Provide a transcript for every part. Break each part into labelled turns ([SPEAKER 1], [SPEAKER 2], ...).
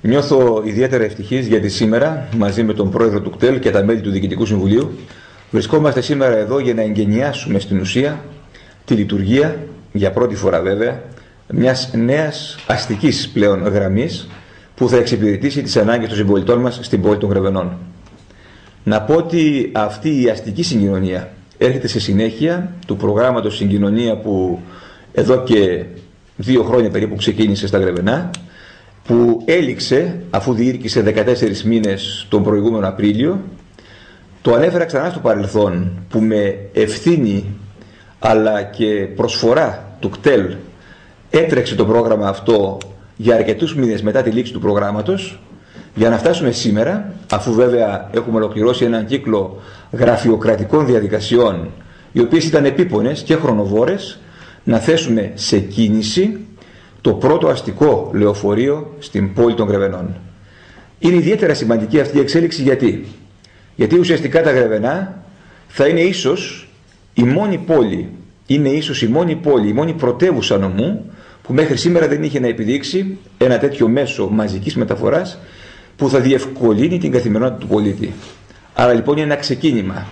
[SPEAKER 1] Νιώθω ιδιαίτερα ευτυχής γιατί σήμερα, μαζί με τον πρόεδρο του ΚΤΕΛ και τα μέλη του Διοικητικού Συμβουλίου, βρισκόμαστε σήμερα εδώ για να εγκαινιάσουμε στην ουσία τη λειτουργία, για πρώτη φορά βέβαια, μιας νέας αστικής πλέον γραμμής που θα εξυπηρετήσει τις ανάγκες των συμπολιτών μας στην πόλη των Γρεβενών. Να πω ότι αυτή η αστική συγκοινωνία έρχεται σε συνέχεια του προγράμματος συγκοινωνία που εδώ και 2 χρόνια περίπου ξεκίνησε στα Γρεβενά, που έληξε αφού διήρκησε 14 μήνες τον προηγούμενο Απρίλιο. Το ανέφερα ξανά στο παρελθόν που με ευθύνη αλλά και προσφορά του ΚΤΕΛ έτρεξε το πρόγραμμα αυτό για αρκετούς μήνες μετά τη λήξη του προγράμματος, για να φτάσουμε σήμερα, αφού βέβαια έχουμε ολοκληρώσει έναν κύκλο γραφειοκρατικών διαδικασιών οι οποίες ήταν επίπονες και χρονοβόρες, να θέσουμε σε κίνηση το πρώτο αστικό λεωφορείο στην πόλη των Γρεβενών. Είναι ιδιαίτερα σημαντική αυτή η εξέλιξη γιατί ουσιαστικά τα Γρεβενά θα είναι ίσως η μόνη πόλη, η μόνη πρωτεύουσα νομού που μέχρι σήμερα δεν είχε να επιδείξει ένα τέτοιο μέσο μαζικής μεταφοράς που θα διευκολύνει την καθημερινότητα του πολίτη. Άρα λοιπόν είναι ένα ξεκίνημα.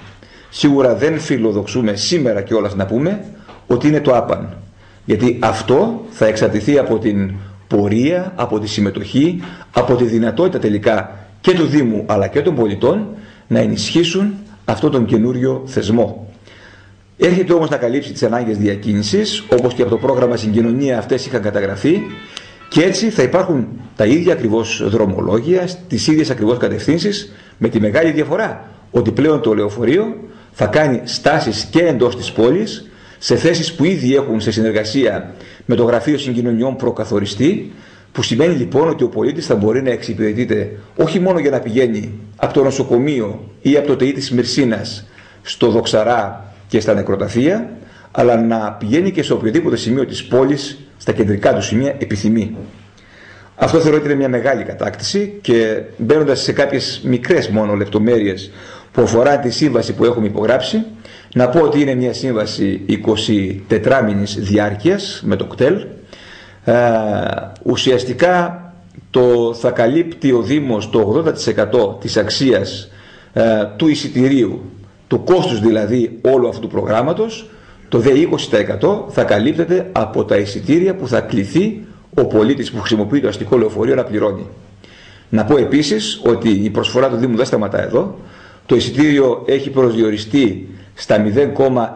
[SPEAKER 1] Σίγουρα δεν φιλοδοξούμε σήμερα κιόλας να πούμε ότι είναι το άπαν. Γιατί αυτό θα εξαρτηθεί από την πορεία, από τη συμμετοχή, από τη δυνατότητα τελικά και του Δήμου αλλά και των πολιτών να ενισχύσουν αυτόν τον καινούριο θεσμό. Έρχεται όμως να καλύψει τις ανάγκες διακίνησης, όπως και από το πρόγραμμα συγκοινωνία αυτές είχαν καταγραφεί, και έτσι θα υπάρχουν τα ίδια ακριβώς δρομολόγια, τις ίδιες ακριβώς κατευθύνσεις, με τη μεγάλη διαφορά ότι πλέον το λεωφορείο θα κάνει στάσεις και εντός της πόλης, σε θέσεις που ήδη έχουν σε συνεργασία με το Γραφείο Συγκοινωνιών προκαθοριστεί, που σημαίνει λοιπόν ότι ο πολίτης θα μπορεί να εξυπηρετείται όχι μόνο για να πηγαίνει από το νοσοκομείο ή από το ΤΕΙ της Μυρσίνας στο Δοξαρά και στα νεκροταφεία, αλλά να πηγαίνει και σε οποιοδήποτε σημείο της πόλης, στα κεντρικά του σημεία επιθυμεί. Αυτό θεωρώ ότι είναι μια μεγάλη κατάκτηση, και μπαίνοντας σε κάποιες μικρές μόνο λεπτομέρειες που αφορά τη σύμβαση που έχουμε υπογράψει, να πω ότι είναι μια σύμβαση 24 μήνης διάρκειας με το ΚΤΕΛ. Ουσιαστικά θα καλύπτει ο Δήμος το 80% της αξίας του εισιτηρίου, του κόστους δηλαδή όλου αυτού του προγράμματος. Το δε 20% θα καλύπτεται από τα εισιτήρια που θα κληθεί ο πολίτης που χρησιμοποιεί το αστικό λεωφορείο να πληρώνει. Να πω επίσης ότι η προσφορά του Δήμου δεν σταματά εδώ. Το εισιτήριο έχει προσδιοριστεί στα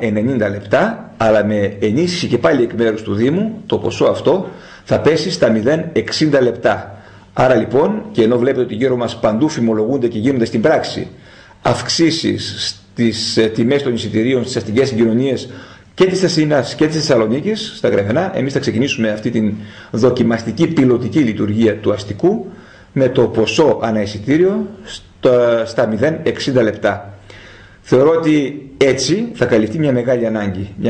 [SPEAKER 1] 0,90 λεπτά, αλλά με ενίσχυση και πάλι εκ μέρους του Δήμου το ποσό αυτό θα πέσει στα 0,60 λεπτά. Άρα λοιπόν, και ενώ βλέπετε ότι γύρω μας παντού φημολογούνται και γίνονται στην πράξη αυξήσεις στις τιμές των εισιτηρίων στις αστικές συγκοινωνίες και της Αθήνας και της Θεσσαλονίκης, στα Γρεβενά, εμείς θα ξεκινήσουμε αυτή την δοκιμαστική πιλωτική λειτουργία του αστικού με το ποσό ανά εισιτήριο στα 0,60 λεπτά. Θεωρώ ότι έτσι θα καλυφθεί μια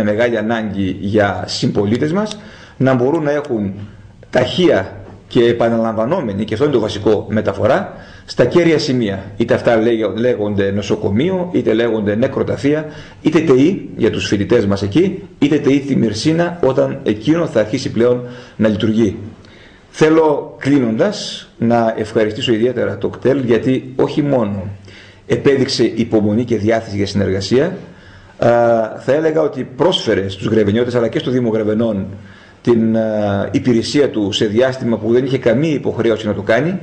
[SPEAKER 1] μεγάλη ανάγκη για συμπολίτες μας να μπορούν να έχουν ταχεία και επαναλαμβανόμενη, και αυτό είναι το βασικό, μεταφορά στα κέρια σημεία. Είτε αυτά λέγονται νοσοκομείο, είτε λέγονται νεκροταφεία, είτε ΤΕΙ για τους φοιτητές μας εκεί, είτε ΤΕΙ στη Μυρσίνα όταν εκείνο θα αρχίσει πλέον να λειτουργεί. Θέλω κλείνοντας να ευχαριστήσω ιδιαίτερα το ΚΤΕΛ, γιατί όχι μόνο επέδειξε υπομονή και διάθεση για συνεργασία, θα έλεγα ότι πρόσφερε στους Γρεβενιώτες αλλά και στο Δήμο Γρεβενών την υπηρεσία του σε διάστημα που δεν είχε καμία υποχρέωση να το κάνει,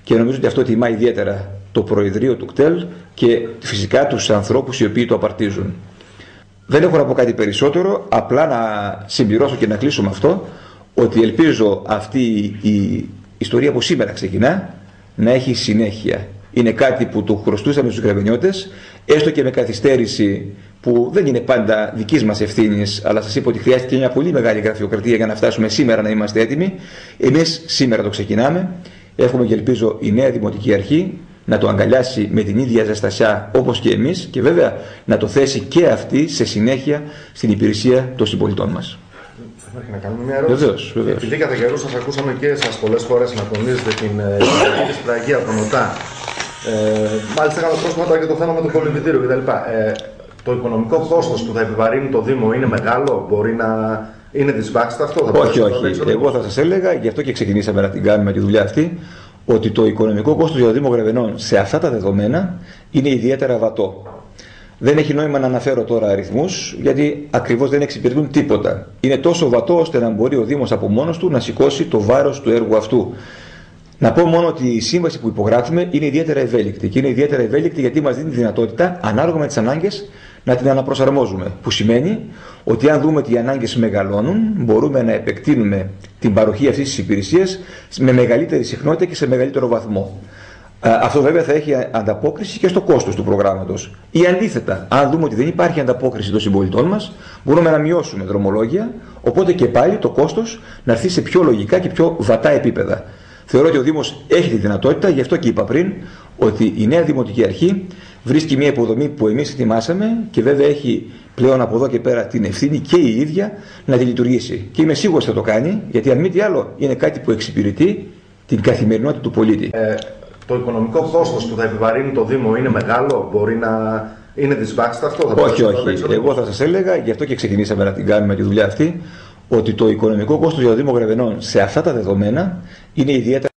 [SPEAKER 1] και νομίζω ότι αυτό τιμά ιδιαίτερα το Προεδρείο του ΚΤΕΛ και φυσικά τους ανθρώπους οι οποίοι το απαρτίζουν. Δεν έχω να πω κάτι περισσότερο, απλά να συμπληρώσω και να κλείσω με αυτό, ότι ελπίζω αυτή η ιστορία που σήμερα ξεκινά να έχει συνέχεια. Είναι κάτι που του χρωστούσαμε στους Γρεβενιώτες, έστω και με καθυστέρηση που δεν είναι πάντα δικής μας ευθύνης, αλλά σας είπα ότι χρειάστηκε μια πολύ μεγάλη γραφειοκρατία για να φτάσουμε σήμερα να είμαστε έτοιμοι. Εμείς σήμερα το ξεκινάμε. Εύχομαι και ελπίζω η νέα Δημοτική Αρχή να το αγκαλιάσει με την ίδια ζεστασιά όπως και εμείς, και βέβαια να το θέσει και αυτή σε συνέχεια στην υπηρεσία των συμπολιτών μας.
[SPEAKER 2] Να κάνουμε μια ερώτηση.
[SPEAKER 1] Βεβαίως.
[SPEAKER 2] Επειδή κατά καιρούς σας ακούσαμε και εσάς πολλές φορές να τονίζετε την Πραγία Προνοτά. Μάλιστα έκανα πρόσφατα και το θέμα με το κολυμβητήριο κτλ. Το οικονομικό κόστος που θα επιβαρύνει το Δήμο είναι μεγάλο, μπορεί να είναι δυσβάστατο αυτό?
[SPEAKER 1] Όχι. Εγώ θα σας έλεγα, γι' αυτό και ξεκινήσαμε να την κάνουμε τη δουλειά αυτή, ότι το οικονομικό κόστος για το Δήμο Γρεβενών σε αυτά τα δεδομένα είναι ιδιαίτερα βατό. Δεν έχει νόημα να αναφέρω τώρα αριθμούς, γιατί ακριβώς δεν εξυπηρετούν τίποτα. Είναι τόσο βατό ώστε να μπορεί ο Δήμος από μόνος του να σηκώσει το βάρος του έργου αυτού. Να πω μόνο ότι η σύμβαση που υπογράφουμε είναι ιδιαίτερα ευέλικτη. Και είναι ιδιαίτερα ευέλικτη γιατί μας δίνει τη δυνατότητα, ανάλογα με τις ανάγκες, να την αναπροσαρμόζουμε. Που σημαίνει ότι αν δούμε ότι οι ανάγκες μεγαλώνουν, μπορούμε να επεκτείνουμε την παροχή αυτής της υπηρεσίας με μεγαλύτερη συχνότητα και σε μεγαλύτερο βαθμό. Αυτό βέβαια θα έχει ανταπόκριση και στο κόστος του προγράμματος. Ή αντίθετα, αν δούμε ότι δεν υπάρχει ανταπόκριση των συμπολιτών μας, μπορούμε να μειώσουμε δρομολόγια, οπότε και πάλι το κόστος να έρθει σε πιο λογικά και πιο βατά επίπεδα. Θεωρώ ότι ο Δήμος έχει τη δυνατότητα, γι' αυτό και είπα πριν, ότι η νέα Δημοτική Αρχή βρίσκει μια υποδομή που εμείς ετοιμάσαμε και βέβαια έχει πλέον από εδώ και πέρα την ευθύνη και η ίδια να τη λειτουργήσει. Και είμαι σίγουρος θα το κάνει, γιατί αν μη τι άλλο είναι κάτι που εξυπηρετεί την καθημερινότητα του πολίτη.
[SPEAKER 2] Το οικονομικό κόστος που θα επιβαρύνει το Δήμο είναι μεγάλο, μπορεί να είναι δυσβάσταχτο?
[SPEAKER 1] Όχι. Εγώ θα σας έλεγα, γι' αυτό και ξεκινήσαμε να την κάνουμε τη δουλειά αυτή, ότι το οικονομικό κόστος για το Δήμο Γρεβενών σε αυτά τα δεδομένα είναι ιδιαίτερα